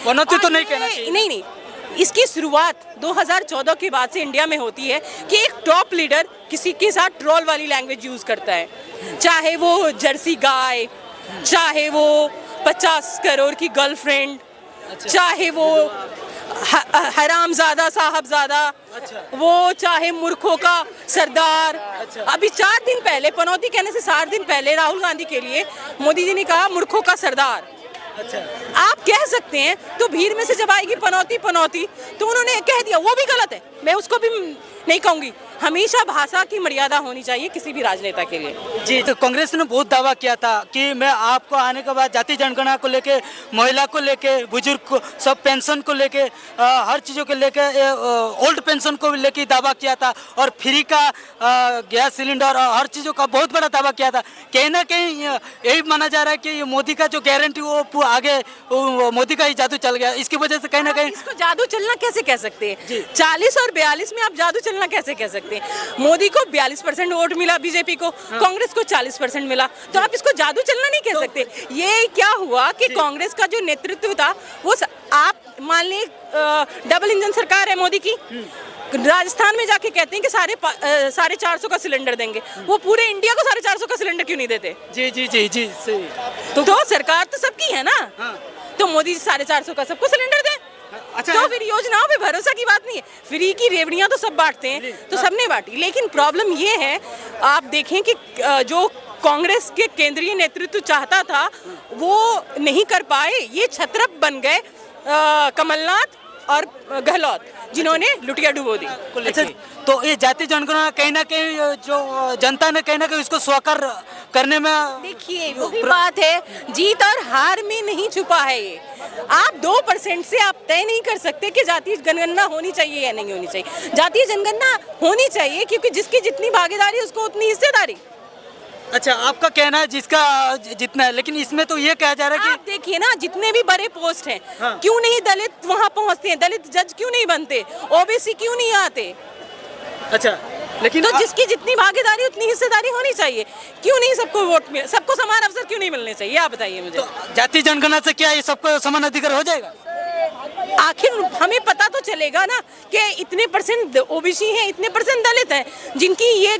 पनौती तो नहीं कहना चाहिए। नहीं, इसकी शुरुआत 2014 के बाद से इंडिया में होती है कि एक टॉप लीडर किसी के साथ ट्रोल वाली लैंग्वेज यूज करता है, चाहे वो जर्सी गाय, चाहे वो 50 करोड़ की गर्लफ्रेंड, चाहे वो हरामजादा साहबजादा, वो चाहे मूर्खों का सरदार। अभी 4 दिन पहले, पनौती कहने से 4 दिन पहले राहुल गांधी के लिए मोदी जी ने कहा मूर्खों का सरदार। आप कह सकते हैं, तो भीड़ में से जब आएगी पनौती तो उन्होंने कह दिया, वो भी गलत है, मैं उसको भी नहीं कहूंगी। हमेशा भाषा की मर्यादा होनी चाहिए किसी भी राजनेता के लिए। जी, तो कांग्रेस ने बहुत दावा किया था कि मैं आपको आने के बाद जाति जनगणना को लेके, महिला को लेके, बुजुर्ग को, सब पेंशन को लेके, हर चीज़ों को लेके, ओल्ड पेंशन को लेके दावा किया था, और फ्री का गैस सिलेंडर और हर चीज़ों का बहुत बड़ा दावा किया था। कहीं ना कहीं यही माना जा रहा है कि ये मोदी का जो गारंटी वो आगे मोदी का ही जादू चल गया, इसकी वजह से कहीं ना कहीं। इसको जादू चलना कैसे कह सकते हैं? 40 और 42 में आप जादू चलना कैसे कह सकते हैं? मोदी को 42% वोट मिला, बीजेपी को, कांग्रेस को 40% मिला, तो आप इसको जादू चलना नहीं कह सकते। ये क्या हुआ कि कांग्रेस का जो नेतृत्व था वो आप मान लें, डबल इंजन सरकार है मोदी की, राजस्थान में जाके कहते हैं कि 450 का सिलेंडर देंगे, वो पूरे इंडिया को 450 का सिलेंडर क्यों नहीं देते? जी जी जी जी सही। तो सरकार तो सबकी है ना, तो मोदी 450 का सबको सिलेंडर दें। अच्छा, तो फिर योजनाओं पे भरोसा की बात नहीं है। फ्री की रेवड़ियां तो सब बांटते हैं, तो सबने बांटी, लेकिन प्रॉब्लम ये है, आप देखें कि जो कांग्रेस के केंद्रीय नेतृत्व चाहता था वो नहीं कर पाए। ये छत्रप बन गए कमलनाथ और गहलोत, जिन्होंने लुटिया डुबो दी। अच्छा, तो ये जाति जनगणना कहीं ना कहीं जो जनता ने कहीं ना कहीं उसको स्वीकार करने में, देखिए वो भी बात है, जीत और हार में नहीं छुपा है ये। आप 2% से आप तय नहीं कर सकते कि जातीय जनगणना होनी चाहिए या नहीं होनी चाहिए। जातीय जनगणना होनी चाहिए क्योंकि जिसकी जितनी भागीदारी उसको उतनी हिस्सेदारी। अच्छा, आपका कहना है जिसका जितना है, लेकिन इसमें तो ये कहा जा रहा है कि आप देखिए ना, जितने भी बड़े पोस्ट हैं, क्यों नहीं दलित वहाँ पहुँचते हैं? दलित जज क्यों नहीं बनते? ओबीसी क्यों नहीं आते? अच्छा, लेकिन तो जिसकी जितनी भागीदारी उतनी हिस्सेदारी होनी चाहिए। क्यों नहीं सबको वोट मिले? सबको समान अवसर क्यों नहीं मिलने चाहिए? आप बताइए मुझे। तो जाति जनगणना से क्या ये सबको समान अधिकार हो जाएगा? आखिर हमें पता तो चलेगा ना कि इतने % ओबीसी हैं, इतने % दलित हैं, जिनकी ये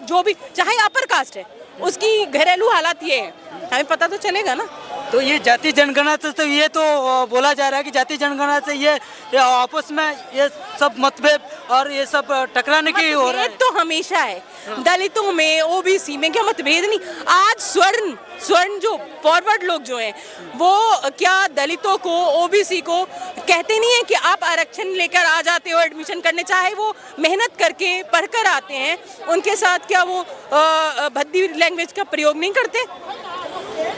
जो भी चाहे अपर कास्ट है उसकी घरेलू हालात ये है, हमें पता तो चलेगा ना। तो ये जाति जनगणना से तो ये तो बोला जा रहा है कि जाति जनगणना से ये आपस में ये सब मतभेद और ये सब टकराने की हो रहा है। तो हमेशा है, दलितों में, ओबीसी में क्या मतभेद नहीं। आज स्वर्ण जो फॉरवर्ड लोग जो हैं वो क्या दलितों को, ओबीसी को कहते नहीं है कि आप आरक्षण लेकर आ जाते हो एडमिशन करने, चाहे वो मेहनत करके पढ़कर आते हैं, उनके साथ क्या वो भद्दी लैंग्वेज का प्रयोग नहीं करते?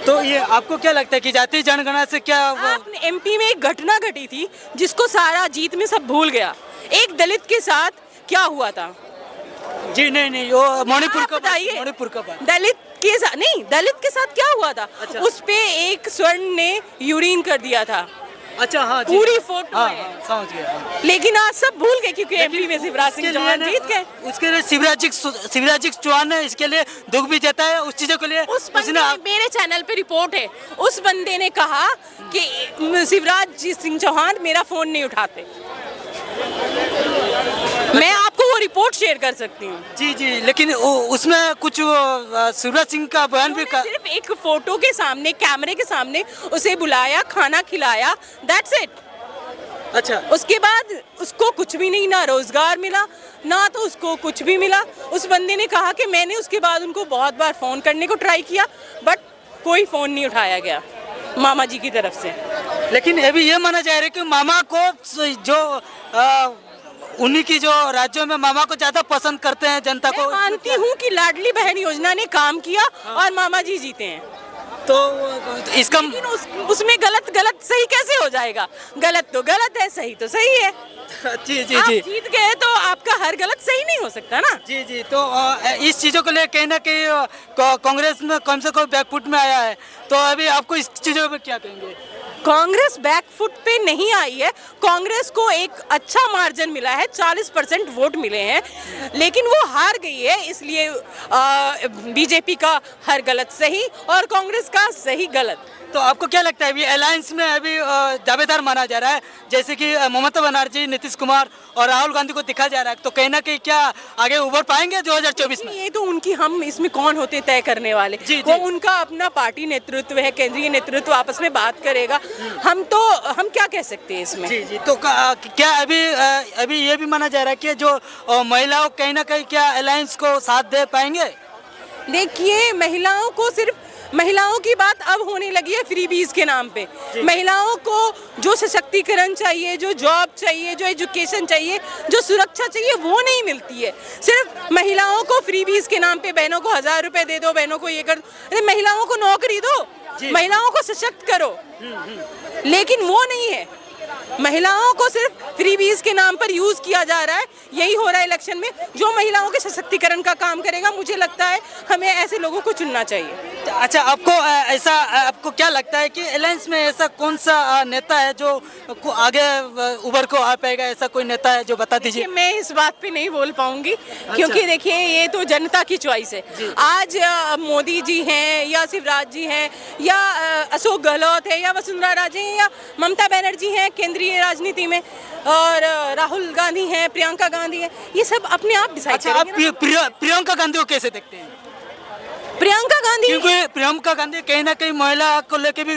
तो ये आपको क्या लगता है कि जाति जनगणना से क्या? आपने एमपी में एक घटना घटी थी जिसको सारा जीत में सब भूल गया। एक दलित के साथ क्या हुआ था? जी नहीं, वो मणिपुर का बात। दलित के साथ क्या हुआ था? अच्छा। उस पे एक स्वर्ण ने यूरिन कर दिया था। अच्छा, हाँ जी, पूरी फोटो है। समझ गया। लेकिन आज सब भूल गए क्योंकि एमपी में शिवराज सिंह चौहान जीत गए। उसके लिए शिवराज जी चौहान ने इसके लिए दुख भी जताया उस चीजों के लिए। मेरे चैनल पे रिपोर्ट है, उस बंदे ने कहा कि शिवराज सिंह चौहान मेरा फोन नहीं उठाते। मैं आपको वो रिपोर्ट शेयर कर सकती हूँ। जी, लेकिन उसमें कुछ शिवराज सिंह का बयान भी सिर्फ एक फोटो के सामने, कैमरे के सामने उसे बुलाया, खाना खिलाया, दैट्स इट। अच्छा, उसके बाद उसको कुछ भी नहीं, ना रोजगार मिला ना तो उसको कुछ भी मिला। उस बंदे ने कहा कि मैंने उसके बाद उनको बहुत बार फोन करने को ट्राई किया बट कोई फोन नहीं उठाया गया मामा जी की तरफ से। लेकिन अभी ये माना जा रहा है कि मामा को जो उन्हीं की जो राज्यों में मामा को ज्यादा पसंद करते हैं जनता को। मैं मानती हूँ कि लाडली बहन योजना ने काम किया और मामा जी जीते हैं, तो इसका उसमें गलत सही कैसे हो जाएगा? गलत तो गलत है, सही तो सही है। जी आप जीत गए तो आपका हर गलत सही नहीं हो सकता ना। जी, तो इस चीजों को लेकर कहीं ना कहीं कांग्रेस में कम से कम बैकफुट में आया है, तो अभी आपको इस चीजों में क्या कहेंगे? कांग्रेस बैकफुट पे नहीं आई है। कांग्रेस को एक अच्छा मार्जिन मिला है, 40% वोट मिले हैं, लेकिन वो हार गई है। इसलिए बीजेपी का हर गलत सही और कांग्रेस का सही गलत। तो आपको क्या लगता है अभी अलायंस में अभी दावेदार माना जा रहा है, जैसे कि ममता बनर्जी, नीतीश कुमार और राहुल गांधी को दिखा जा रहा है, तो कहीं ना कहीं क्या आगे उभर पाएंगे 2024 में? ये तो उनकी, हम इसमें कौन होते तय करने वाले। जी, वो जी। उनका अपना पार्टी नेतृत्व है, केंद्रीय नेतृत्व आपस में बात करेगा। हम क्या कह सकते हैं इसमें। जी जी। तो क्या अभी ये भी माना जा रहा है कि जो महिलाओं कहीं ना कहीं क्या अलायंस को साथ दे पाएंगे? देखिए, महिलाओं की बात अब होने लगी है फ्रीबीज के नाम पे। महिलाओं को जो सशक्तिकरण चाहिए, जो जॉब चाहिए, जो एजुकेशन चाहिए, जो सुरक्षा चाहिए, वो नहीं मिलती है। सिर्फ महिलाओं को फ्रीबीज के नाम पे, बहनों को 1000 रुपए दे दो, बहनों को ये कर दो। अरे महिलाओं को नौकरी दो, महिलाओं को सशक्त करो, लेकिन वो नहीं है। महिलाओं को सिर्फ फ्रीबीज के नाम पर यूज किया जा रहा है। यही हो रहा है इलेक्शन में। जो महिलाओं के सशक्तिकरण का काम करेगा, मुझे लगता है हमें ऐसे लोगों को चुनना चाहिए। अच्छा, आपको क्या लगता है कि अलायंस में ऐसा कौन सा नेता है जो आगे उभर को आ पाएगा? ऐसा कोई नेता है जो बता दीजिए। मैं इस बात पे नहीं बोल पाऊंगी, क्योंकि देखिए ये तो जनता की चॉइस है। आज मोदी जी हैं या शिवराज जी हैं या अशोक गहलोत है या वसुंधरा राजे हैं या ममता बनर्जी हैं केंद्रीय राजनीति में, और राहुल गांधी हैं, प्रियंका गांधी हैं, ये सब अपने आप डिसाइड करेंगे। आप प्रियंका गांधी को कैसे देखते हैं? प्रियंका गांधी, क्योंकि प्रियंका गांधी कहीं ना कहीं महिला को लेके भी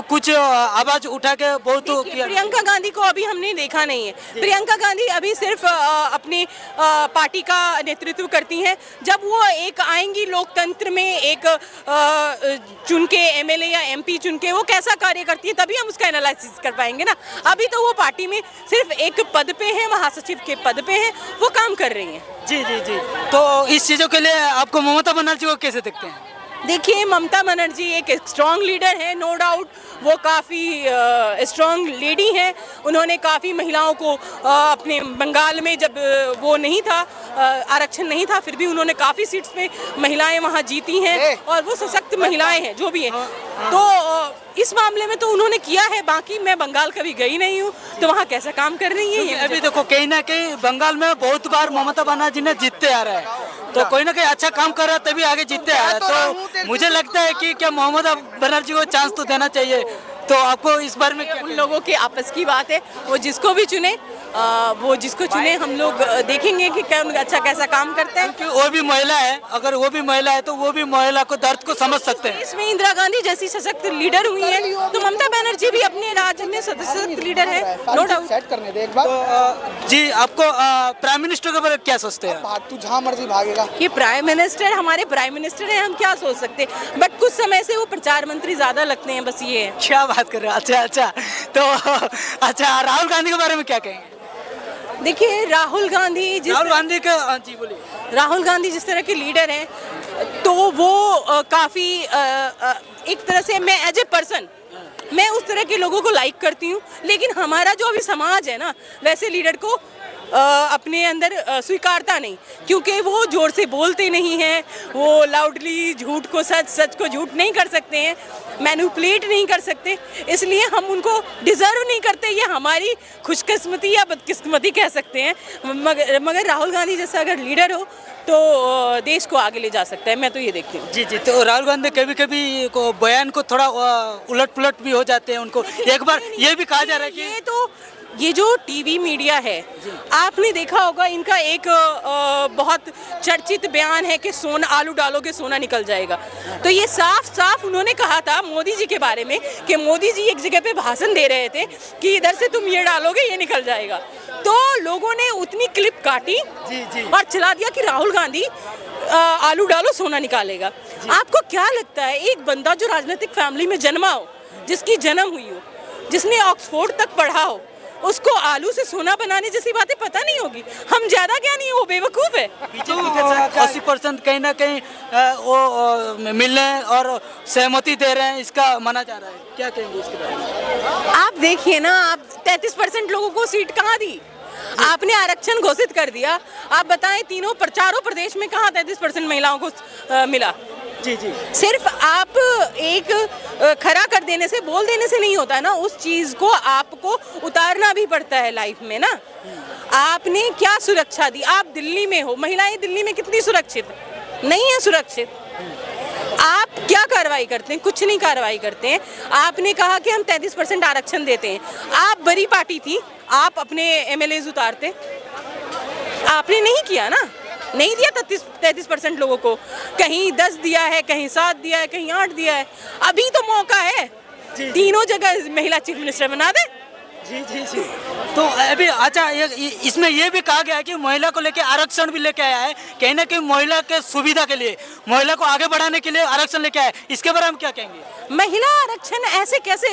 कुछ आवाज उठा के बहुत किया। प्रियंका गांधी को अभी हमने देखा नहीं है। प्रियंका गांधी अभी सिर्फ अपनी पार्टी का नेतृत्व करती हैं। जब वो एक आएंगी लोकतंत्र में, एक चुन के एमएलए या एमपी चुन के वो कैसा कार्य करती है, तभी हम उसका एनालिसिस कर पाएंगे ना। अभी तो वो पार्टी में सिर्फ एक पद पे है, महासचिव के पद पे है, वो काम कर रही हैं। जी जी जी। तो इस चीजों के लिए आपको ममता बनर्जी को कैसे देखते हैं? देखिए, ममता बनर्जी एक स्ट्रॉन्ग लीडर है, नो डाउट। वो काफ़ी स्ट्रॉन्ग लेडी हैं। उन्होंने काफ़ी महिलाओं को अपने बंगाल में, जब वो नहीं था, आरक्षण नहीं था, फिर भी उन्होंने काफ़ी सीट्स पे महिलाएं वहाँ जीती हैं, और वो सशक्त महिलाएं हैं जो भी हैं। तो इस मामले में तो उन्होंने किया है। बाकी मैं बंगाल कभी गई नहीं हूँ, तो वहाँ कैसा काम कर रही है। अभी देखो, कहीं ना कहीं बंगाल में बहुत बार ममता बनर्जी ने जीतते आ रहे हैं, तो कोई ना कोई अच्छा काम कर रहा है तभी आगे जीतते आ रहा है। तो मुझे लगता है कि क्या ममता बनर्जी को चांस तो देना चाहिए। तो आपको इस बारे में उन लोगों के आपस की बात है, वो जिसको भी चुने, हम लोग देखेंगे कि क्या अच्छा कैसा काम करते हैं। क्योंकि वो भी महिला है, अगर वो भी महिला है तो वो भी महिला को दर्द को समझ सकते हैं। इसमें इंदिरा गांधी जैसी सशक्त लीडर हुई है, तो ममता बनर्जी भी अपने राज्य में सशक्त लीडर है, नो डाउट। सेट करने दे एक बार। तो जी, आपको प्राइम मिनिस्टर के बारे में क्या सोचते हैं? तू जहाँ मर्जी भागेगा। ये प्राइम मिनिस्टर, हमारे प्राइम मिनिस्टर हैं, हम क्या सोच सकते हैं। बट कुछ समय से वो प्रचार मंत्री ज्यादा लगते हैं, बस ये है। क्या बात कर रहे हैं? अच्छा। तो अच्छा, राहुल गांधी के बारे में क्या कहेंगे? देखिए, राहुल गांधी जी बोलिए। राहुल गांधी जिस तरह के लीडर हैं, तो वो काफ़ी एक तरह से, मैं एज ए पर्सन मैं उस तरह के लोगों को लाइक करती हूँ। लेकिन हमारा जो अभी समाज है ना, वैसे लीडर को अपने अंदर स्वीकारता नहीं, क्योंकि वो जोर से बोलते नहीं हैं, वो लाउडली झूठ को सच, सच को झूठ नहीं कर सकते हैं, मैनिपुलेट नहीं कर सकते, इसलिए हम उनको डिज़र्व नहीं करते। ये हमारी खुशकिस्मती या बदकिस्मती कह सकते हैं। मगर राहुल गांधी जैसा अगर लीडर हो तो देश को आगे ले जा सकता है, मैं तो ये देखती हूँ। जी। तो राहुल गांधी कभी कभी बयान को थोड़ा उलट पुलट भी हो जाते हैं उनको। एक बार ये भी कहा जा रहा है कि ये जो टीवी मीडिया है, आपने देखा होगा, इनका एक बहुत चर्चित बयान है कि सोना, आलू डालोगे सोना निकल जाएगा। तो ये साफ साफ उन्होंने कहा था मोदी जी के बारे में कि मोदी जी एक जगह पे भाषण दे रहे थे कि इधर से तुम ये डालोगे ये निकल जाएगा। तो लोगों ने उतनी क्लिप काटी और चला दिया कि राहुल गांधी आलू डालो सोना निकालेगा। आपको क्या लगता है, एक बंदा जो राजनीतिक फैमिली में जन्मा हो, जिसकी जन्म हुई हो, जिसने ऑक्सफोर्ड तक पढ़ा हो, उसको आलू से सोना बनाने जैसी बातें पता नहीं होगी? हम ज्यादा क्या नहीं, वो बेवकूफ है। बीजेपी के साथ 80% कहीं ना कहीं वो मिलने और सहमति दे रहे हैं, इसका माना जा रहा है। क्या कहेंगे इसके बारे में? आप देखिए ना, आप 33% लोगों को सीट कहाँ दी? आपने आरक्षण घोषित कर दिया। आप बताएं, चारों प्रदेश में कहाँ 33% महिलाओं को मिला? जी। सिर्फ आप एक खरा कर देने से, बोल देने से नहीं होता ना, उस चीज को आपको उतारना भी पड़ता है लाइफ में ना। आपने क्या सुरक्षा दी? आप दिल्ली में हो, महिलाएं दिल्ली में कितनी सुरक्षित नहीं है? सुरक्षित आप क्या कार्रवाई करते हैं? कुछ नहीं कार्रवाई करते हैं। आपने कहा कि हम 33% आरक्षण देते हैं। आप बड़ी पार्टी थी, आप अपने एमएलएज उतारते, आपने नहीं किया ना, नहीं दिया 33% लोगों को। कहीं 10 दिया है, कहीं 7 दिया है, कहीं 8 दिया है। अभी तो मौका है, तीनों जगह महिला चीफ मिनिस्टर बना दे। जी जी जी। तो अभी अच्छा, इसमें ये भी कहा गया है कि महिला को लेके आरक्षण भी लेके आया है, कहीं ना कहीं महिला के सुविधा के लिए, महिला को आगे बढ़ाने के लिए आरक्षण लेके आया है। इसके बारे में क्या कहेंगे? महिला आरक्षण ऐसे कैसे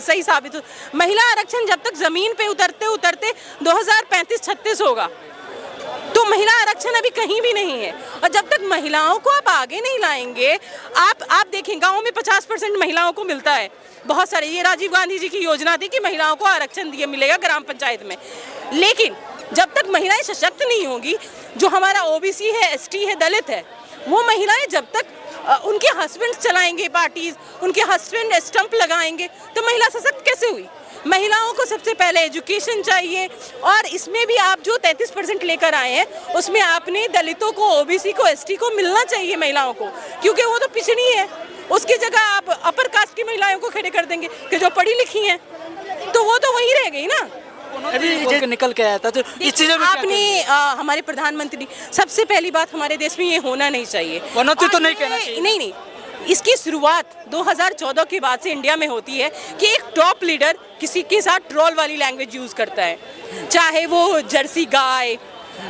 सही साबित हो? महिला आरक्षण जब तक जमीन पे उतरते उतरते 2035-36 होगा, तो महिला आरक्षण अभी कहीं भी नहीं है। और जब तक महिलाओं को आप आगे नहीं लाएंगे, आप देखें गाँव में 50% महिलाओं को मिलता है। बहुत सारे, ये राजीव गांधी जी की योजना थी कि महिलाओं को आरक्षण दिए मिलेगा ग्राम पंचायत में। लेकिन जब तक महिलाएं सशक्त नहीं होंगी, जो हमारा ओबीसी है, एसटी है, दलित है, वो महिलाएं जब तक उनके हस्बैंड चलाएंगे पार्टीज, उनके हस्बैंड स्टंप लगाएंगे, तो महिला सशक्त कैसे हुई? महिलाओं को सबसे पहले एजुकेशन चाहिए। और इसमें भी आप जो 33% लेकर आए हैं, उसमें आपने दलितों को, ओबीसी को, एसटी को मिलना चाहिए महिलाओं को, क्योंकि वो तो पिछड़ी है। उसकी जगह आप अपर कास्ट की महिलाओं को खड़े कर देंगे कि जो पढ़ी लिखी हैं, तो वो तो वही रह गई ना। अभी निकल के आया था, तो इस चीज़ में आपने हमारे प्रधानमंत्री, सबसे पहली बात, हमारे देश में ये होना नहीं चाहिए। वनौती तो नहीं कहना चाहिए। नहीं, इसकी शुरुआत 2014 के बाद से इंडिया में होती है कि एक टॉप लीडर किसी के साथ ट्रोल वाली लैंग्वेज यूज करता है, चाहे वो जर्सी गाय,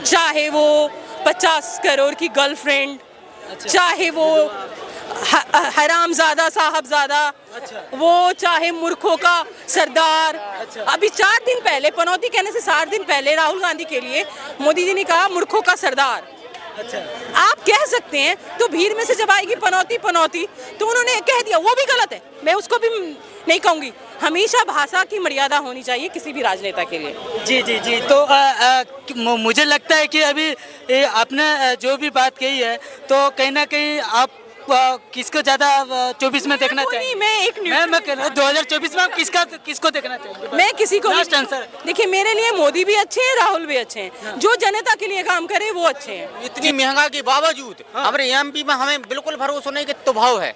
चाहे वो 50 करोड़ की गर्लफ्रेंड, चाहे वो हरामजादा साहबजादा, वो चाहे मूर्खों का सरदार। अभी 4 दिन पहले, पनौती कहने से 4 दिन पहले, राहुल गांधी के लिए मोदी जी ने कहा मूर्खों का सरदार। आप कह सकते हैं, तो भीड़ में से जब आएगी पनौती पनौती, तो उन्होंने कह दिया, वो भी गलत है, मैं उसको भी नहीं कहूंगी। हमेशा भाषा की मर्यादा होनी चाहिए किसी भी राजनेता के लिए। जी जी जी। तो मुझे लगता है कि अभी आपने जो भी बात कही है, तो कहीं ना कहीं आप किसको ज्यादा 24 में देखना चाहिए? मैं 2024 में किसको देखना चाहिए? मैं किसी को लास्ट आंसर। देखिए, मेरे लिए मोदी भी अच्छे हैं, राहुल भी अच्छे हैं। जो जनता के लिए काम करे वो अच्छे हैं। इतनी महंगाई के बावजूद हमारे एमपी में हमें बिल्कुल भरोसा नहीं कि तो भाव है।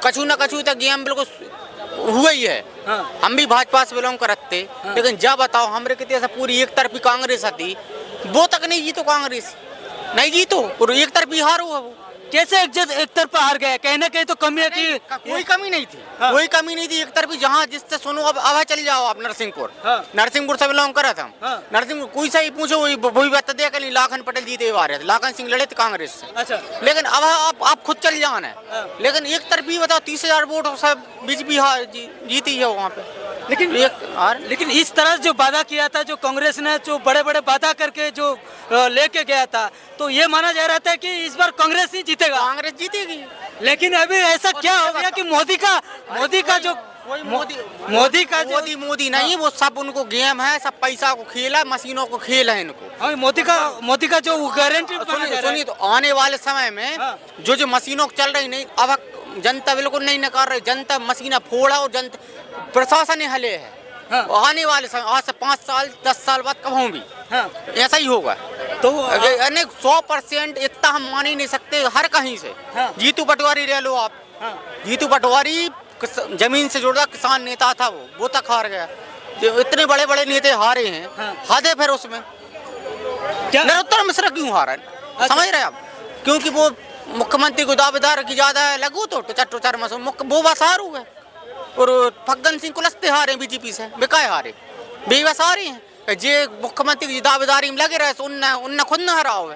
कछु न कछु तक गेम बिल्कुल हुआ ही है। हम भी भाजपा से बिलोंग करते, लेकिन जब बताओ हमारे कितने ऐसा पूरी एक तरफी कांग्रेस आती, वो तक नहीं जीतो, कांग्रेस नहीं जीतो, पूरी एक तरफी हार हुआ। वो कैसे एक तरफा हार गया? कहीं ना कहीं तो कमी है कि कोई कमी नहीं थी। कोई कमी नहीं थी। एक तरफी जहाँ जिससे सुनो, अब चल जाओ आप नरसिंहपुर। नरसिंहपुर से बिलोंग करा था। नरसिंहपुर कोई सा ही पूछो, वही बात देखा नहीं। लाखन पटेल जीते आ रहे थे, लाखन सिंह लड़े थे कांग्रेस से। अच्छा। लेकिन अब आप खुद चल जाना है। लेकिन एक तरफी बताओ, 30,000 वोट सब बीजेपी जीती है वहाँ पे। लेकिन इस तरह जो वादा किया था, जो कांग्रेस ने जो बड़े बड़े वादा करके जो लेके गया था, तो ये माना जा रहा था कि इस बार कांग्रेस ही जीतेगा, कांग्रेस जीतेगी। लेकिन अभी ऐसा क्या हो गया कि मोदी का जो मोदी नहीं, वो सब उनको गेम है, सब पैसा को खेल है, मशीनों को खेल है इनको। मोदी का जो गारंटी सुनिए, तो आने वाले समय में जो मशीनों चल रही नहीं, अब जनता बिल्कुल नहीं नकार रही। जनता मशीना फोड़ा और जनता प्रशासन हले है। आने वाले समय, आज से 5 साल 10 साल बाद कभी भी ऐसा ही होगा। तो 100% इतना हम मान ही नहीं सकते। हर कहीं से जीतू पटवारी रह लो आप, जीतू पटवारी जमीन से जुड़ा किसान नेता था, वो तक हार गया। जो इतने बड़े बड़े नेता हारे हैं, हादे फिर उसमें नरोत्तम मिश्रा क्यों हारा? समझ रहे आप? क्योंकि वो मुख्यमंत्री को दावेदार की ज्यादा लगू तो टुचर वो बस हारू है। और फग्गन सिंह कुलस्ते हारे बीजेपी से, बेकार हारे, बेबस हारे हैं। जे मुख्यमंत्री की दावेदारी में लगे रहे, उनने खुद न हरा हुआ,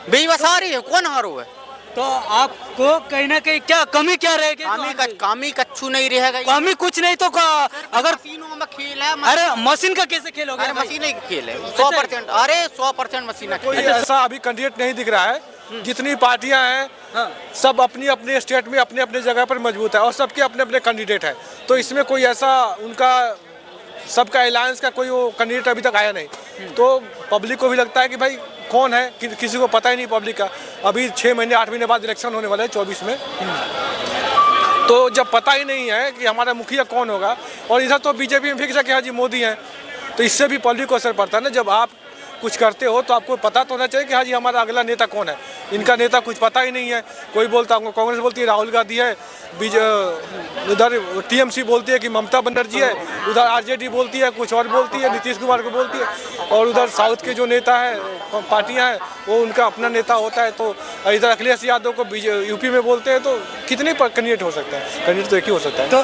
बेबस हारे है, कौन हारो है? तो आपको कहीं ना कहीं क्या कमी क्या रहेगी? कमी कच्छु नहीं रहेगा। कमी कुछ नहीं तो अगर मशीनों में खेल है। अरे मशीन का कैसे खेल होगा? मशीन ही खेल है 100%। अरे 100% मशीन। कोई ऐसा अभी कैंडिडेट नहीं दिख रहा है। जितनी पार्टियां हैं सब अपनी अपने स्टेट में अपने अपने जगह पर मजबूत है और सबके अपने अपने कैंडिडेट है। तो इसमें कोई ऐसा उनका सबका अलायंस का कोई वो कैंडिडेट अभी तक आया नहीं। तो पब्लिक को भी लगता है कि भाई कौन है, किसी को पता ही नहीं पब्लिक का। अभी 6 महीने 8 महीने बाद इलेक्शन होने वाला है 24 में। तो जब पता ही नहीं है कि हमारा मुखिया कौन होगा, और इधर तो बीजेपी में फिक्स है कि हाँ जी मोदी हैं, तो इससे भी पब्लिक को असर पड़ता है ना। जब आप कुछ करते हो तो आपको पता तो होना चाहिए कि हाँ जी हमारा अगला नेता कौन है। इनका नेता कुछ पता ही नहीं है। कोई बोलता है कांग्रेस बोलती है राहुल गांधी है, उधर टीएमसी बोलती है कि ममता बनर्जी है, उधर आरजेडी बोलती है कुछ और बोलती है, नीतीश कुमार को बोलती है, और उधर साउथ के जो नेता है पार्टियां हैं वो उनका अपना नेता होता है। तो इधर अखिलेश यादव को यूपी में बोलते हैं, तो कितने कैंडिडेट हो सकते हैं? कैंडिडेट तो एक ही हो सकता है। तो